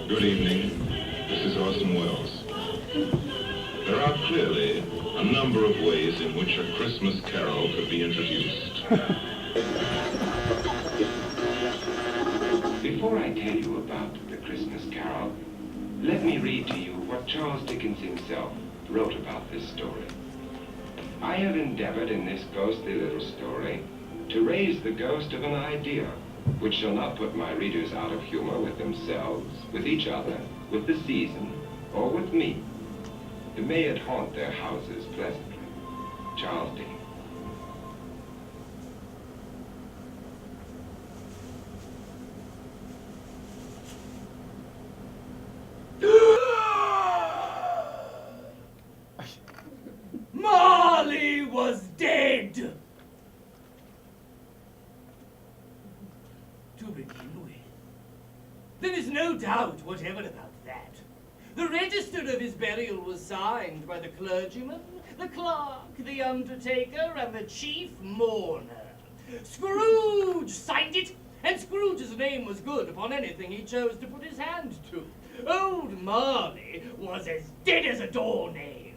Good evening. This is Orson Welles. There are clearly a number of ways in which a Christmas carol could be introduced. Before I tell you about the Christmas carol, let me read to you what Charles Dickens himself wrote about this story. I have endeavored in this ghostly little story to raise the ghost of an idea which shall not put my readers out of humor with themselves, with each other, with the season, or with me. May it haunt their houses pleasantly. Charles Dickens. Marley was dead! To begin with, there is no doubt whatever about that. The register of his burial was signed by the clergyman, the clerk, the undertaker, and the chief mourner. Scrooge signed it, and Scrooge's name was good upon anything he chose to put his hand to. Old Marley was as dead as a doornail.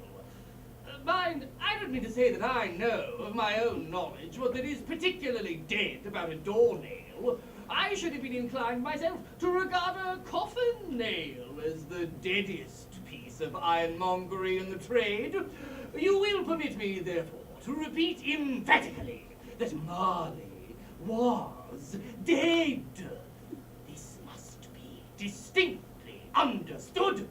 Mind, I don't mean to say that I know of my own knowledge what there is particularly dead about a doornail. I should have been inclined myself to regard a coffin nail as the deadest piece of ironmongery in the trade. You will permit me, therefore, to repeat emphatically that Marley was dead. This must be distinctly understood,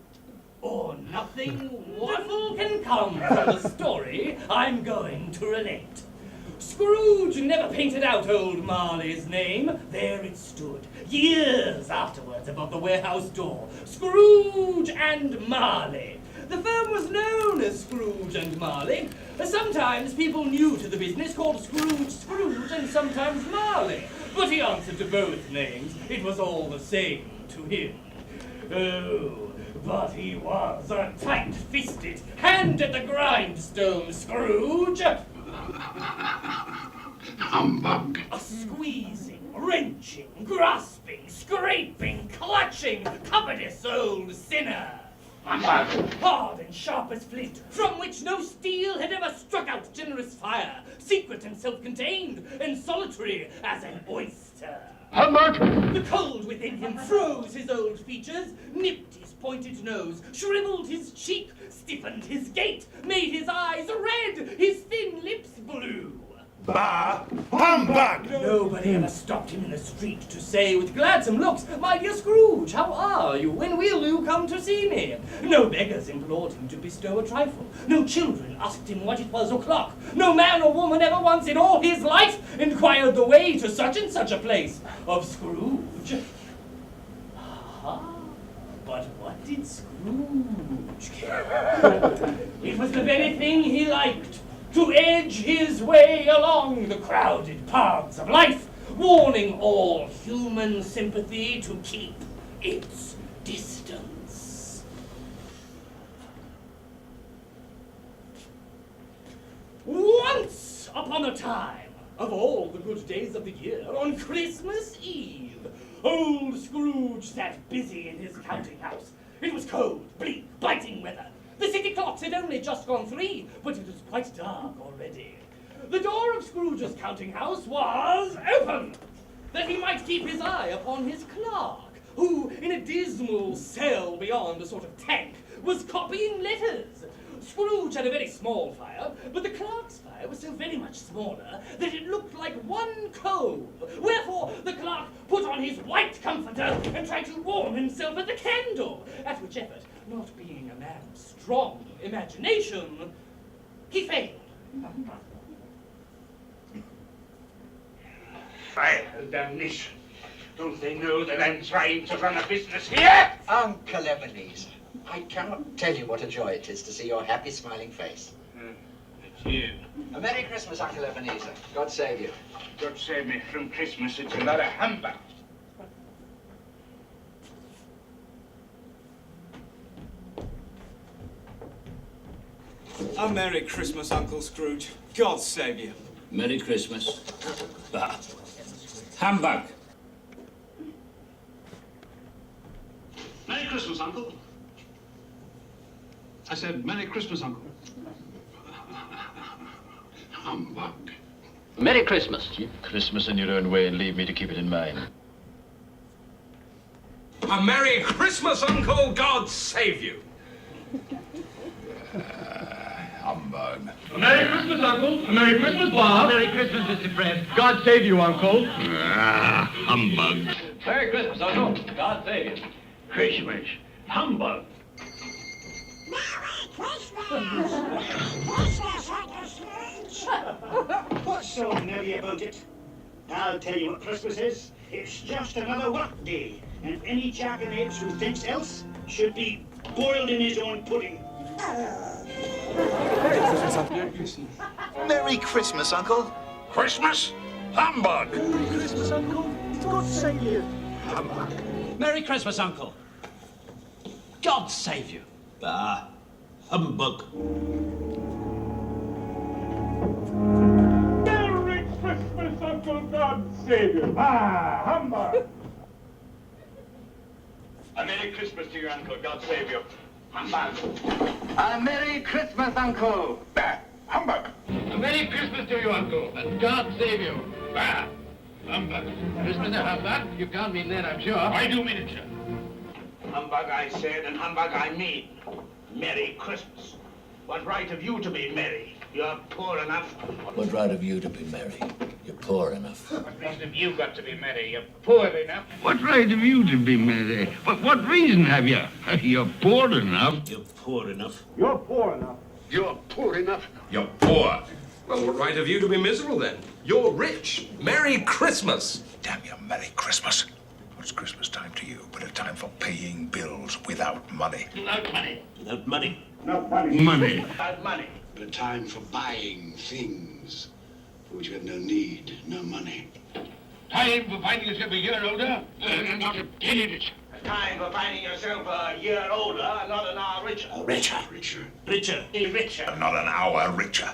or nothing wonderful can come from the story I'm going to relate. Scrooge never painted out old Marley's name. There it stood, years afterwards, above the warehouse door. Scrooge and Marley. The firm was known as Scrooge and Marley. Sometimes people new to the business called Scrooge, and sometimes Marley. But he answered to both names. It was all the same to him. Oh, but he was a tight-fisted, hand-at-the-grindstone Scrooge. Humbug. A squeezing, wrenching, grasping, scraping, clutching, covetous old sinner. Humbug. Hard and sharp as flint, from which no steel had ever struck out generous fire, secret and self-contained, and solitary as an oyster. Humbug. The cold within him froze his old features, nipped his pointed nose, shriveled his cheek, stiffened his gait, made his eyes red, his thin lips blue. Bah! Humbug! Nobody ever stopped him in the street to say with gladsome looks, "My dear Scrooge, how are you? When will you come to see me?" No beggars implored him to bestow a trifle. No children asked him what it was o'clock. No man or woman ever once in all his life inquired the way to such and such a place. Of Scrooge. But what did Scrooge care? It was the very thing he liked, to edge his way along the crowded paths of life, warning all human sympathy to keep its distance. Once upon a time, of all the good days of the year, on Christmas Eve, old Scrooge sat busy in his counting house. It was cold, bleak, biting weather. The city clocks had only just gone 3, but it was quite dark already. The door of Scrooge's counting house was open, that he might keep his eye upon his clerk, who, in a dismal cell beyond a sort of tank, was copying letters. Scrooge had a very small fire, but the clerk's fire was so very much smaller that it looked like one coal. Wherefore the clerk put on his white comforter and tried to warm himself at the candle, at which effort, not being a man of strong imagination, he failed. Fire, damnation. Don't they know that I'm trying to run a business here? Uncle Ebenezer, I cannot tell you what a joy it is to see your happy, smiling face. It's you. A Merry Christmas, Uncle Ebenezer. God save you. God save me from Christmas. It's a lot of humbug. A Merry Christmas, Uncle Scrooge. God save you. Merry Christmas. Bah. Humbug. Merry Christmas, Uncle. I said, Merry Christmas, Uncle. Humbug. Merry Christmas. Keep Christmas in your own way and leave me to keep it in mine. A Merry Christmas, Uncle. God save you. Humbug. A Merry Christmas, Uncle. A Merry Christmas, Bob. Merry Christmas, Mr. Fred. God save you, Uncle. Humbug. Merry Christmas, Uncle. God save you. Christmas. Humbug. What's so merry about it? I'll tell you what Christmas is. It's just another work day, and any jackanapes who thinks else should be boiled in his own pudding. Merry Christmas, Uncle. Christmas? Humbug. Merry Christmas, Uncle. God save you. Humbug. Merry Christmas, Uncle. God save you. Bah. Humbug. Merry Christmas, Uncle. God save you. Ah, humbug. A Merry Christmas to you, Uncle. God save you. Humbug. A Merry Christmas, Uncle. Bah, humbug. A Merry Christmas to you, Uncle. And God save you. Bah, humbug. Christmas a humbug? You can't mean that, I'm sure. I do mean it, sir. Humbug I said, and humbug I mean. Merry Christmas. What right have you to be merry? You're poor enough. What right have you to be merry? You're poor enough. What reason have you got to be merry? You're poor enough. What right have you to be merry? What reason have you? You're poor enough. You're poor enough. You're poor enough. You're poor enough. You're poor. Well, what right have you to be miserable then? You're rich. Merry Christmas. Damn you, Merry Christmas. What's Christmas time to you but a time for paying bills without money? Without money. Without money. Money. Without money. But a time for buying things for which you have no need, no money. Time for finding yourself a year older and not a penny richer. Time for finding yourself a year older and not an hour richer. Richer. Richer. Richer. Richer. Not an hour richer.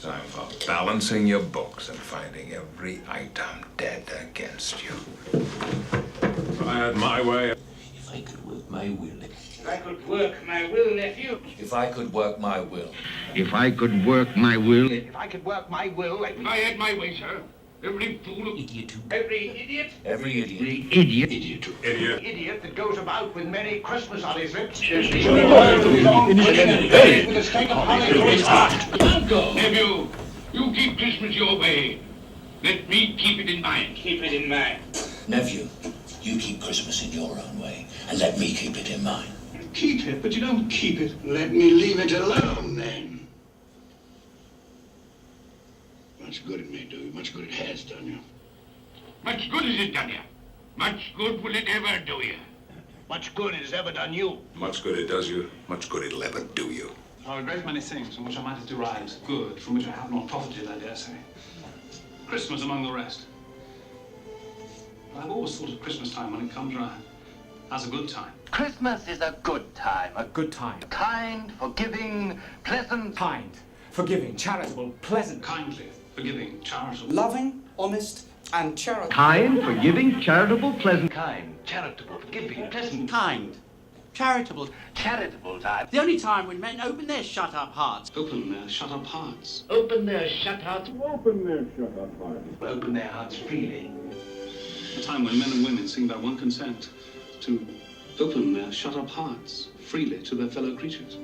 Time for balancing your books and finding every item dead against you. If I had my way. If I could work my will. If I could work my will, nephew. If I could work my will. If I could work my will. If I could work my will. If I had my way, sir. Every fool. Idiot. Every idiot. Every idiot. Idiot. Idiot. Idiot. Idiot that goes about with Merry Christmas on his lips. Uncle. Nephew, you keep Christmas your way. Let me keep it in mind. Keep it in mind. Nephew, you keep Christmas in your own way, and let me keep it in mine. Keep it, but you don't keep it. Let me leave it alone, then. Much good it may do you. Much good it has done you. Much good has it done you? Much good will it ever do you? Much good it has ever done you? Much good it does you, much good it'll ever do you. There are a great many things from which I might have derived good, from which I have not profited, I dare say. Christmas among the rest. But I've always thought of Christmas time when it comes round as a good time. Christmas is a good time. A good time. Kind, forgiving, pleasant. Kind, forgiving, charitable, pleasant. Kindly, forgiving, charitable. Loving, honest, and charitable. Kind, forgiving, charitable, pleasant. Kind, charitable, forgiving, pleasant. Kind, charitable. Charitable time. The only time when men open their shut-up hearts. Open their shut-up hearts. Open their shut hearts. Open their shut-up hearts. Open their hearts freely. A time when men and women seem by one consent to open their shut-up hearts freely to their fellow creatures.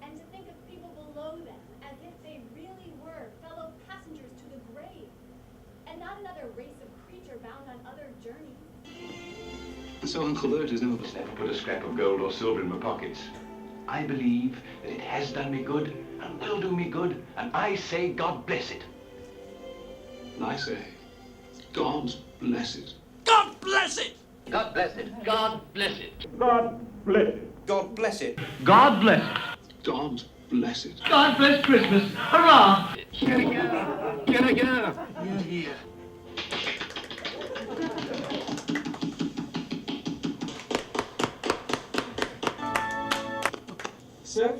And to think of people below them as if they really were fellow passengers to the grave, and not another race of creature bound on other journeys. And so Uncle Bert has never put a scrap of gold or silver in my pockets. I believe that it has done me good and will do me good, and I say God bless it. And I say, God bless it. God bless it! God bless it. God bless it. God bless it. God bless it. God bless it. God bless it. God bless Christmas. Hurrah! Get it. You're here. Sir,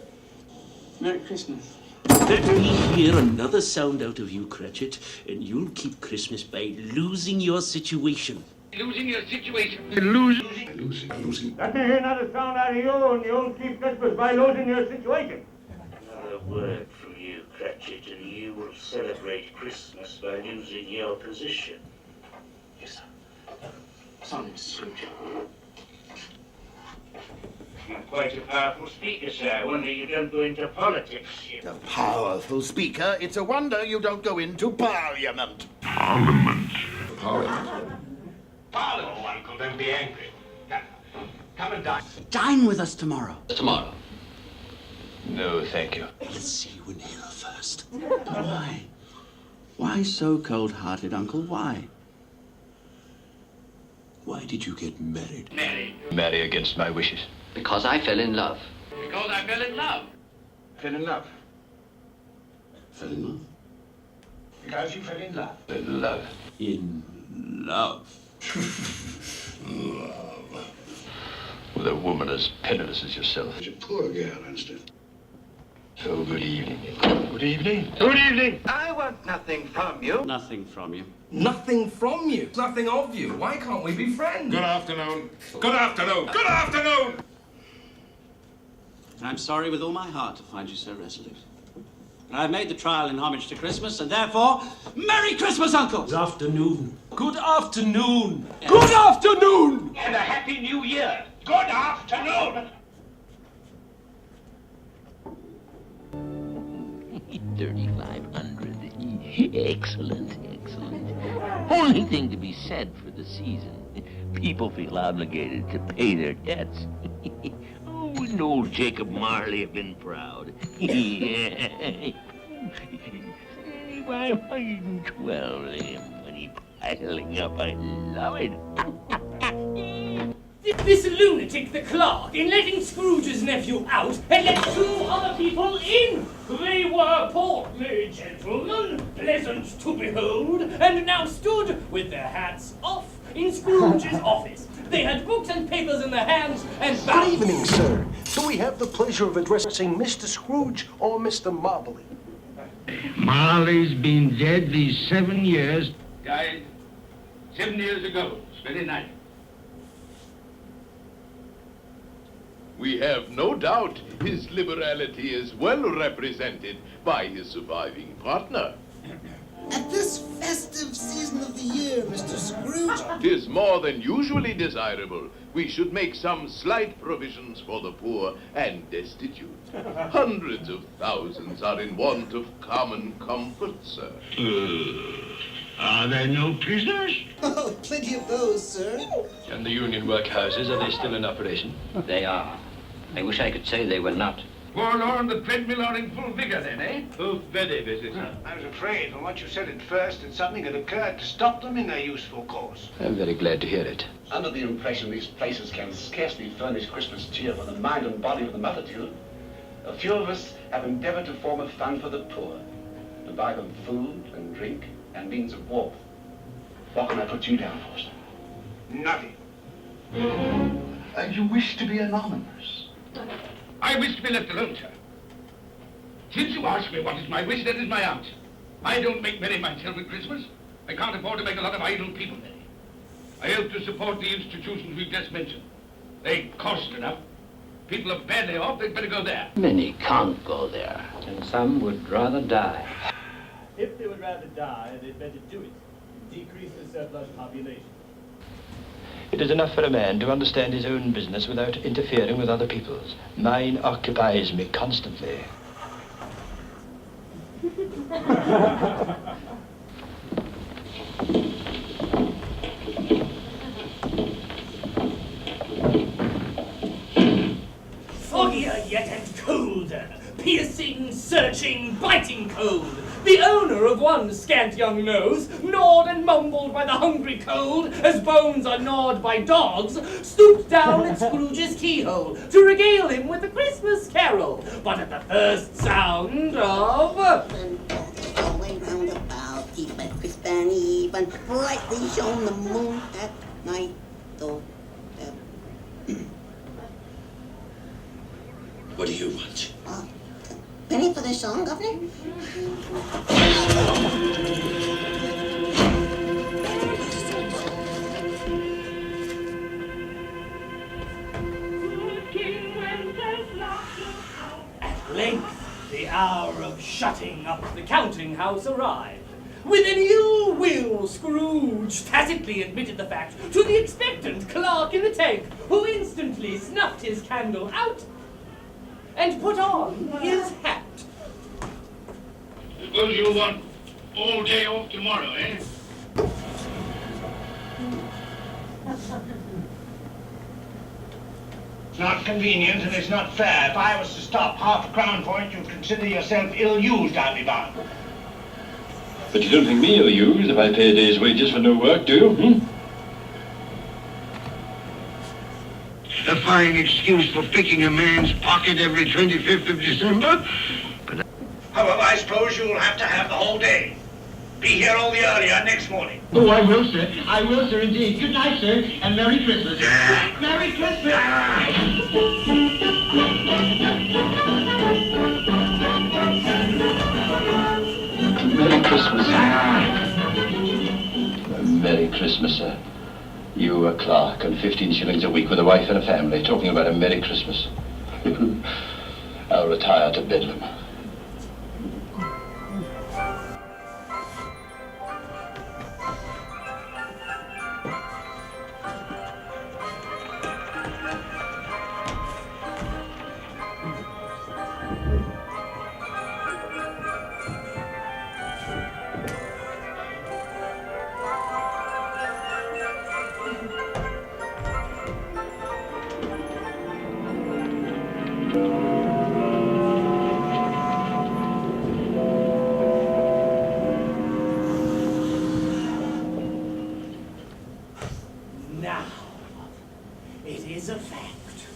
Merry Christmas. Let me hear another sound out of you, Cratchit, and you'll keep Christmas by losing your situation. Losing your situation. Losing. Let me hear another sound out of you, and you'll keep Christmas by losing your situation. Another word from you, Cratchit, and you will celebrate Christmas by losing your position. Yes, sir. Sorry, Mr. Scrooge. Quite a powerful speaker, sir. I wonder you don't go into politics. A powerful speaker. It's a wonder you don't go into Parliament. Parliament. Parliament? Oh, Uncle, don't be angry. Come and dine. Dine with us tomorrow. Tomorrow. No, thank you. Let's see you in here first. Why? Why so cold-hearted, Uncle? Why? Why did you get married? Marry against my wishes. Because I fell in love. Because I fell in love. Fell in love. Fell in love? Because you fell in love. In love. In love. Love. With a woman as penniless as yourself. She's a poor girl, Anston. So good evening. Good evening. Good evening. I want nothing from you. Nothing from you. Nothing from you. Nothing of you. Why can't we be friends? Good afternoon. Good afternoon. Good afternoon. I'm sorry with all my heart to find you so resolute. But I've made the trial in homage to Christmas, and therefore, Merry Christmas, Uncle! Good afternoon. Good afternoon. Yeah. Good afternoon. And a Happy New Year. Good afternoon. 3,500. Excellent, excellent. Only thing to be said for the season. People feel obligated to pay their debts. Oh, wouldn't old Jacob Marley have been proud? Why you twirl him when he's piling up? I love it. This lunatic, the clerk, in letting Scrooge's nephew out, had let 2 other people in. They were portly gentlemen, pleasant to behold, and now stood with their hats off in Scrooge's office. They had books and papers in their hands and bowed. Good evening, sir. Do we have the pleasure of addressing Mr. Scrooge or Mr. Marley? Marley's been dead these 7 years. Died 7 years ago, this very night. We have no doubt his liberality is well represented by his surviving partner. At this festive season of the year, Mr. Scrooge. 'Tis more than usually desirable. We should make some slight provisions for the poor and destitute. Hundreds of thousands are in want of common comfort, sir. Are there no prisoners? Oh, plenty of those, sir. And the union workhouses, are they still in operation? They are. I wish I could say they were not. Warlord and the treadmill are in full vigor then, eh? Oh, very busy, sir. I was afraid from what you said at first that something had occurred to stop them in their useful course. I'm very glad to hear it. Under the impression these places can scarcely furnish Christmas cheer for the mind and body of the multitude, a few of us have endeavored to form a fund for the poor, to buy them food and drink and means of warmth. What can I put you down for, sir? Nothing. You wish to be anonymous? I wish to be left alone, sir. Since you ask me what is my wish, that is my answer. I don't make merry myself at Christmas. I can't afford to make a lot of idle people merry. I help to support the institutions we've just mentioned. They cost enough. People are badly off, they'd better go there. Many can't go there. And some would rather die. If they would rather die, they'd better do it. Decrease the surplus population. It is enough for a man to understand his own business without interfering with other people's. Mine occupies me constantly. Foggier yet and colder, piercing, searching, biting cold. The owner of one scant young nose, gnawed and mumbled by the hungry cold, as bones are gnawed by dogs, stooped down at Scrooge's keyhole to regale him with a Christmas carol. But at the first sound of... Going round about, keep it crisp and even, brightly shone the moon that night, though. What do you want? Penny for this song, Governor? At length, the hour of shutting up the counting house arrived. With an ill will, Scrooge tacitly admitted the fact to the expectant clerk in the tank, who instantly snuffed his candle out and put on his hat. Suppose you want all day off tomorrow, eh? It's not convenient and it's not fair. If I was to stop half a crown for it, you'd consider yourself ill-used, I'll be bound. But you don't think me ill-used if I pay a day's wages for no work, do you? A fine excuse for picking a man's pocket every 25th of December. But however, I suppose you'll have to have the whole day. Be here all the earlier next morning. Oh, I will, sir. I will, sir, indeed. Good night, sir, and Merry Christmas. Merry Christmas! Merry Christmas. Merry Christmas, sir. You, a clerk, on 15 shillings a week with a wife and a family, talking about a Merry Christmas. I'll retire to Bedlam. Now, it is a fact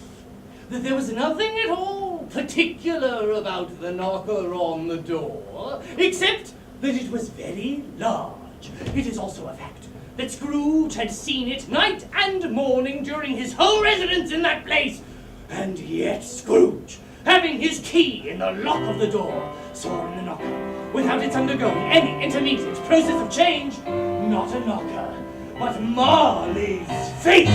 that there was nothing at all particular about the knocker on the door, except that it was very large. It is also a fact that Scrooge had seen it night and morning during his whole residence in that place, and yet Scrooge, having his key in the lock of the door, saw in the knocker, without its undergoing any intermediate process of change, not a knocker, but Marley's face!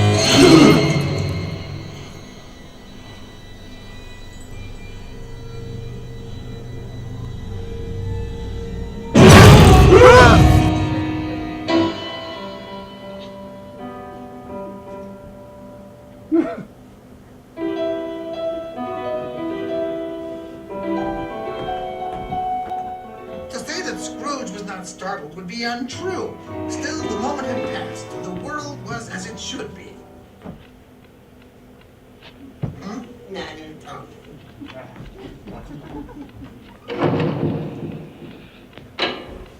To say that Scrooge was not startled would be untrue. Still, the moment had passed. The world was as it should be. Not in tongue.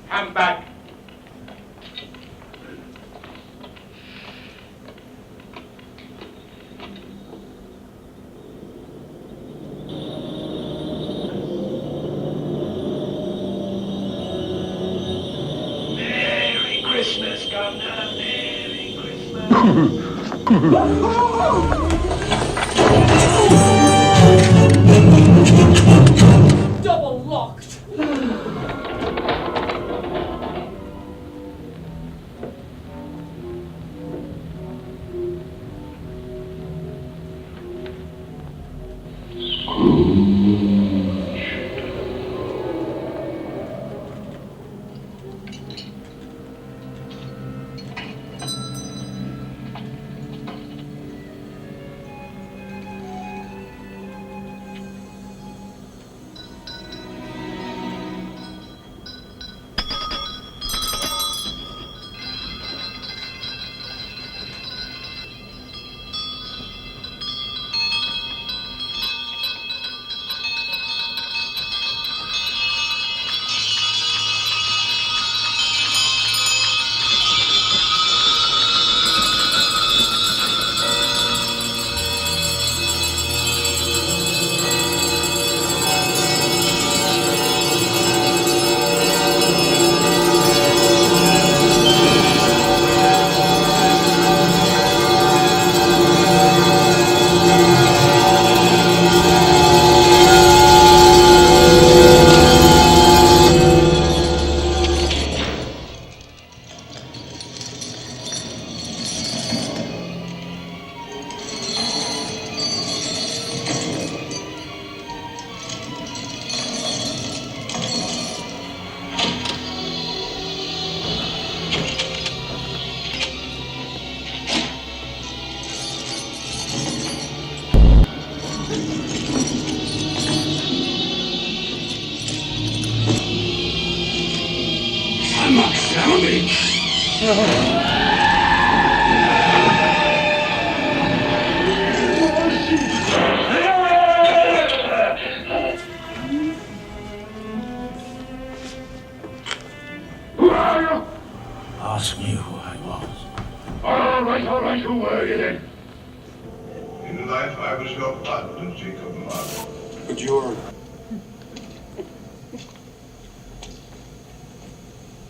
I'm back. Merry Christmas, Governor. Merry Christmas. Double locked. Ask me who I was. All right, who were you then? In life, I was your partner, Jacob Marley. But you're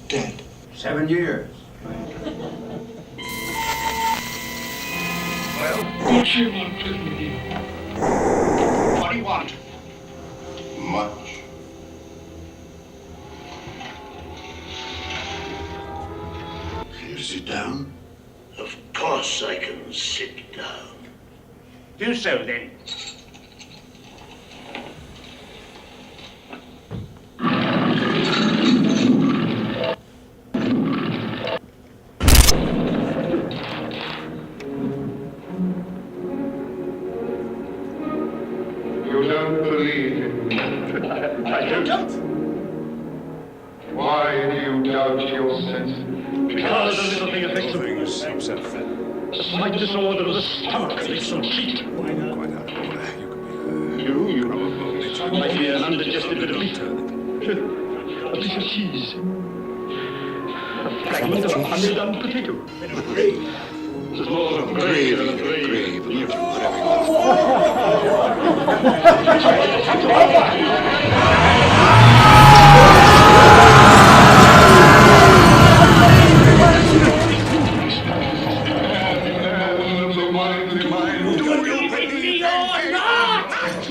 dead. 7 years. Well, what you want with me? What do you want? Much. Can you sit down? Of course I can sit down. Do so then. You don't believe in me. I don't. Why do you doubt your senses? Because a little thing affects the slight disorder of the stomach makes them cheat. Why not? Quite out of order. You might be an undigested bit of meat. A piece of cheese. A fragment of underdone potato. There's more of gravy than gravy. Whatever you want.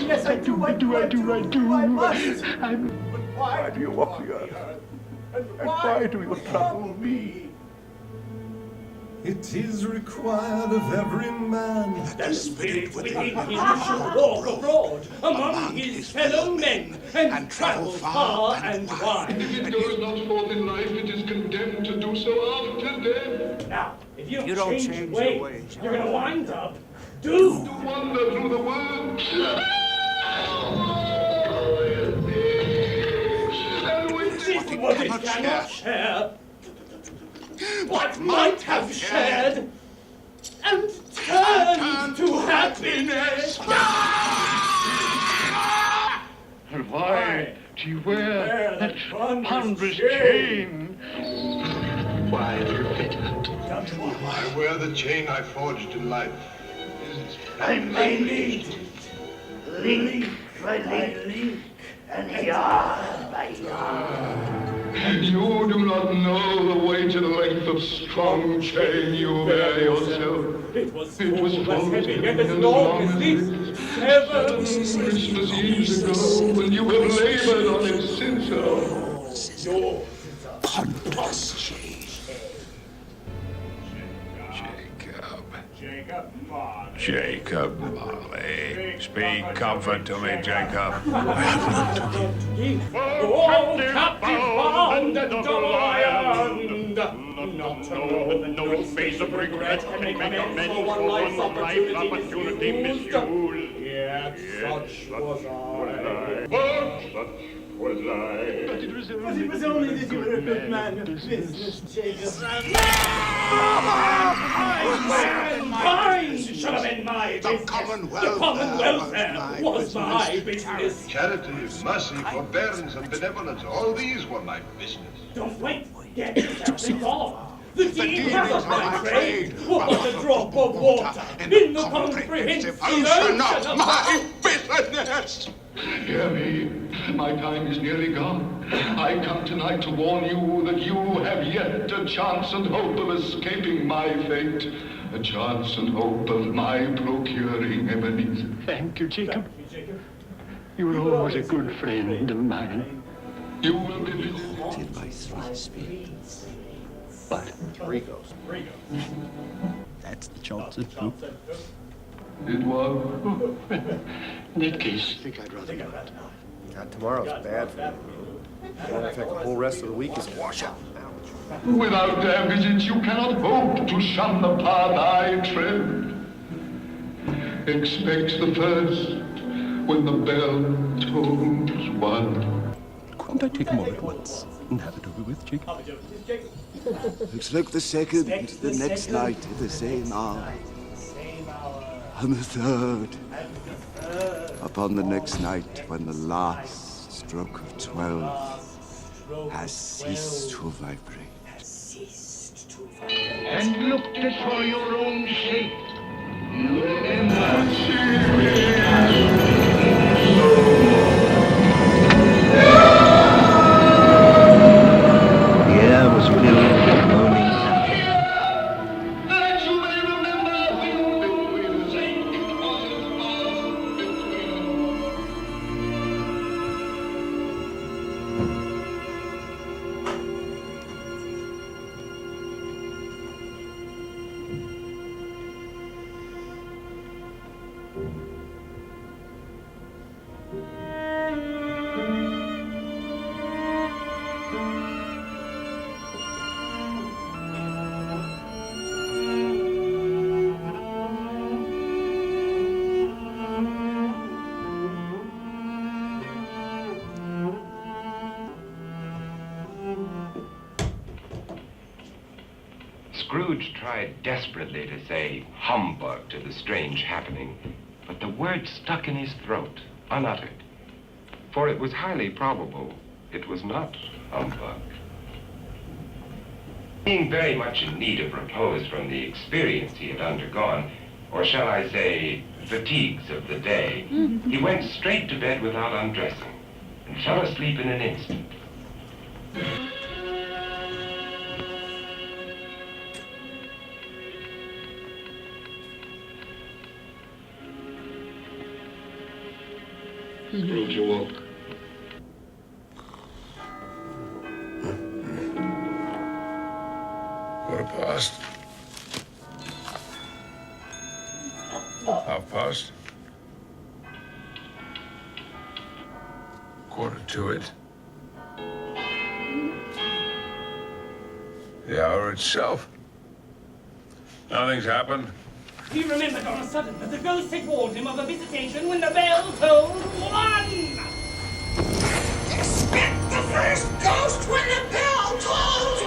Yes, I do. I must. But why do you walk the earth? And why do you trouble me? It is required of every man The spirit within him should walk abroad among his fellow men and travel far and wide. If it goes not forth in life, it is condemned to do so after death. Now, if you don't change change your your ways, ways. you're going to wind up doomed. To wander through the world. This is what it cannot share. What might have shared and turned to happiness. And why do you wear that ponderous chain? Why do you fit? I wear the chain I forged in life. I may lead it, link by link, and yard by yard. And you do not know the weight and length of strong chain you bear yourself. It was full as heavy and as long as this. 7 Christmas Eves ago, when you have labored on it since. Yours is a ponderous Jacob Marley. Speak comfort to me, Jacob. Oh, captive bound and double-ironed. Not to know that no face of regret can make amends for one life's opportunity misused. Yet such was I. But it was only that you were a good man of business, Jacob. Mine should have been my business. The common welfare was my business. Charity, mercy, forbearance, and benevolence, all these were my business. Don't wait. Get yourself involved. The dealings of my trade were but a drop of water in the comprehensive ocean of my business. Hear me. My time is nearly gone. I come tonight to warn you that you have yet a chance and hope of escaping my fate. A chance and hope of my procuring Ebenezer. Thank you, Jacob. You were always a good friend of mine. You will be till my throat speaks. But 3 goes. That's the Johnson group. It was. In that case, I think I'd rather not. God, tomorrow's bad for you. In fact, the whole rest of the week is a washout. Without their visits, you cannot hope to shun the path I tread. Expect the first when the bell tolls 1. Couldn't I take them all at once and have it over with, Jacob? Expect the second, the next night at the same hour. And the third, upon the next night when the last stroke of 12 has ceased to vibrate. And looked at for your own sake. You remember. The air was filled with moaning anthem. That you may remember Scrooge tried desperately to say humbug to the strange happening, but the word stuck in his throat, unuttered. For it was highly probable it was not humbug. Being very much in need of repose from the experience he had undergone, or shall I say, fatigues of the day, he went straight to bed without undressing, and fell asleep in an instant. Scrooge awoke. Quarter past. Half past. Quarter to it. The hour itself. Nothing's happened. He remembered on a sudden that the ghost had warned him of a visitation when the bell tolled 1. Expect the first ghost when the bell tolls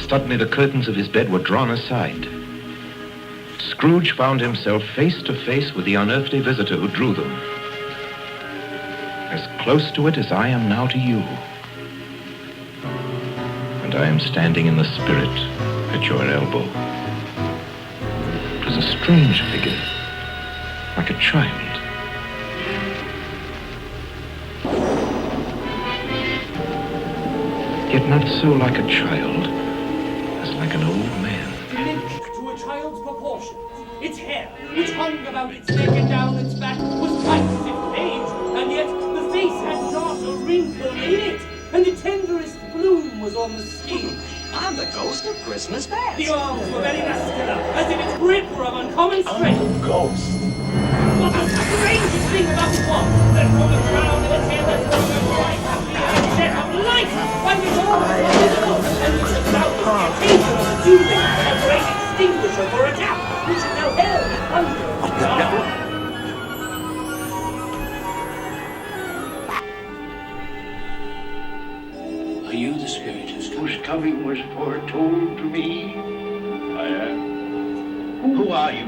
1! Suddenly the curtains of his bed were drawn aside. Scrooge found himself face to face with the unearthly visitor who drew them. As close to it as I am now to you. And I am standing in the spirit at your elbow. It was a strange figure, like a child. Yet not so like a child as like an old man. Diminished to a child's proportions. Its hair, which hung about its neck and down its back, was white as if with age, and yet the face had not a wrinkle in it, and the tenderest bloom was on the skin. I'm the ghost of Christmas past. The arms were very muscular, as if its grip were of uncommon strength. I'm a ghost. What the strangest thing about it was that from the crown of its head there was a bright jet of light, by which all was visible, and which was doubtless the occasion of the choosing a great extinguisher for a tap, which it now held under its arm. Are you the spirit whose coming was foretold to me? I am. Who are you?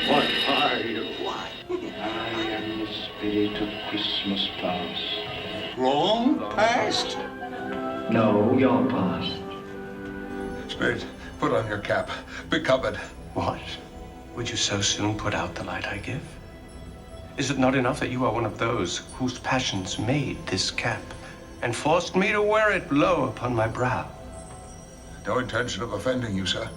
What are you? What? I am the spirit of Christmas past. Wrong? Past? No, your past. Spirit, put on your cap. Be covered. What? Would you so soon put out the light I give? Is it not enough that you are one of those whose passions made this cap and forced me to wear it low upon my brow? No intention of offending you, sir.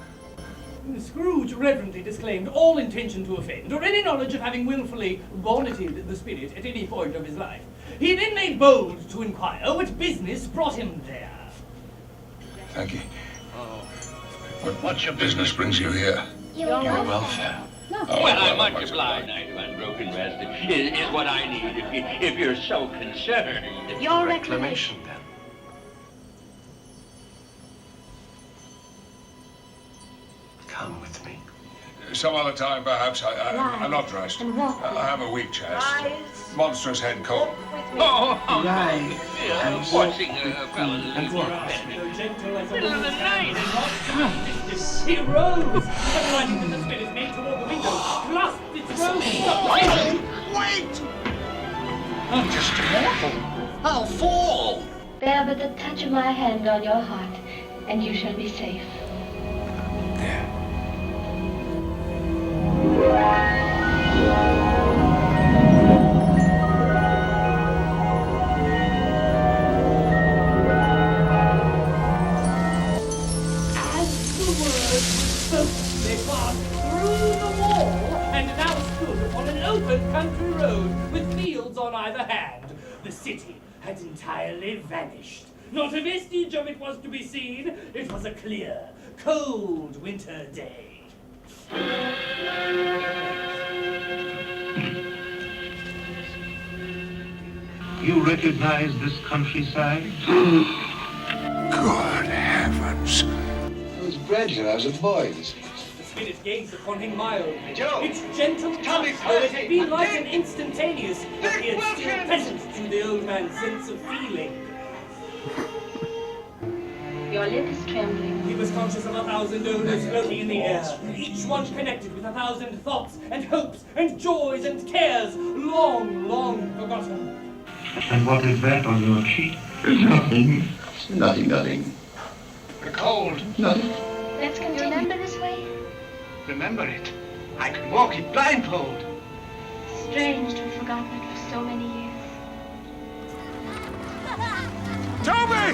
Scrooge reverently disclaimed all intention to offend, or any knowledge of having willfully bonneted the spirit at any point of his life. He then made bold to inquire what business brought him there. Thank you. What's your business brings you here? Your welfare. Well, I'm much obliged, knight of unbroken rest. Is what I need, if you're so concerned. Your reclamation, then. Come with me. Some other time, perhaps. I'm not dressed. I have a weak chest. Monstrous head cold. Right. Forcing a fellow to leave your bed. Middle of the night. He rose, and running with the spirit made toward the window, clasped its rose. Wait! Just a mortal. I'll fall. Bear but the touch of my hand on your heart, and you shall be safe. They passed through the wall and now stood upon an open country road with fields on either hand. The city had entirely vanished. Not a vestige of it was to be seen. It was a clear, cold winter day. You recognize this countryside? Good heavens. I was bred here as a boy, this The spirit gazed upon him mildly. Joe! Its gentle touch, though it had been like an instantaneous, appeared still present to the old man's sense of feeling. Your lip is trembling. He was conscious of 1,000 odors floating in the air, each one connected with 1,000 thoughts and hopes and joys and cares, long, long forgotten. And what is that on your cheek? Nothing. Nothing. The cold. Nothing. Let's continue. Remember this way? Remember it. I can walk it blindfold. Strange to have forgotten it for so many years. Toby!